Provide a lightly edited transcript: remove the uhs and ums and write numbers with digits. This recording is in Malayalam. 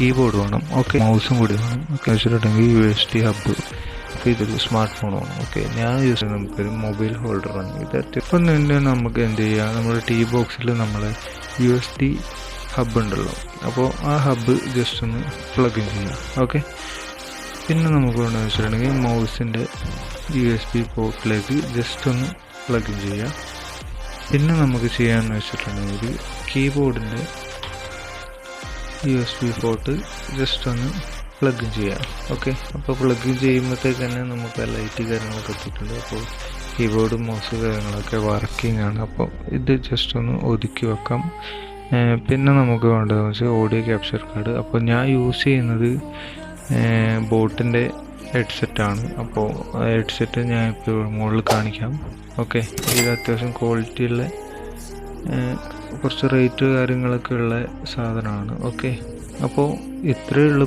കീബോർഡ് വേണം, ഓക്കെ, മൗസും കൂടി വേണം. ഓക്കെ, വെച്ചിട്ടുണ്ടെങ്കിൽ USB ഹബ്ബ്, ഇതൊരു സ്മാർട്ട് ഫോൺ വേണം. ഓക്കെ, ഞാൻ യൂസ് ചെയ്യുന്നത് നമുക്കൊരു മൊബൈൽ ഹോൾഡറാണ്. ഇത് ഇപ്പം തന്നെ നമുക്ക് എന്ത് ചെയ്യാം, നമ്മുടെ ടീ ബോക്സിൽ നമ്മൾ USB ഹബ്ബ് ഉണ്ടല്ലോ, അപ്പോൾ ആ ഹബ്ബ് ജസ്റ്റ് ഒന്ന് പ്ലഗ് ഇൻ ചെയ്യാം. ഓക്കെ, പിന്നെ നമുക്ക് വേണമെന്ന് വെച്ചിട്ടുണ്ടെങ്കിൽ മൗസിൻ്റെ USB പോർട്ടിലേക്ക് ജസ്റ്റ് ഒന്ന് പ്ലഗ് ഇൻ ചെയ്യാം. പിന്നെ നമുക്ക് ചെയ്യാമെന്ന് വെച്ചിട്ടുണ്ടെങ്കിൽ കീബോർഡിൻ്റെ USB പോർട്ട് ജസ്റ്റ് ഒന്ന് പ്ലഗ് ഇൻ ചെയ്യാം. ഓക്കെ, അപ്പോൾ പ്ലഗ് ഇൻ ചെയ്യുമ്പോഴത്തേക്ക് തന്നെ നമുക്ക് ആ ലൈറ്റ് കാര്യങ്ങളൊക്കെ എത്തിയിട്ടുണ്ട്. അപ്പോൾ കീബോർഡ് മൗസ് കാര്യങ്ങളൊക്കെ വർക്കിംഗ് ആണ്. അപ്പോൾ ഇത് ജസ്റ്റ് ഒന്ന് ഒതുക്കി വെക്കാം. പിന്നെ നമുക്ക് വേണ്ടതെന്ന് വെച്ചാൽ ഓഡിയോ ക്യാപ്ചർ കാർഡ്. അപ്പോൾ ഞാൻ യൂസ് ചെയ്യുന്നത് ബോട്ടിൻ്റെ ഹെഡ്സെറ്റാണ്. അപ്പോൾ ഹെഡ്സെറ്റ് ഞാൻ ഇപ്പോൾ മുകളിൽ കാണിക്കാം. ഓക്കെ, ഇത് അത്യാവശ്യം ക്വാളിറ്റിയുള്ള കുറച്ച് റേറ്റ് കാര്യങ്ങളൊക്കെ ഉള്ള സാധനമാണ്. ഓക്കെ, അപ്പോൾ ഇത്രയേ ഉള്ളൂ.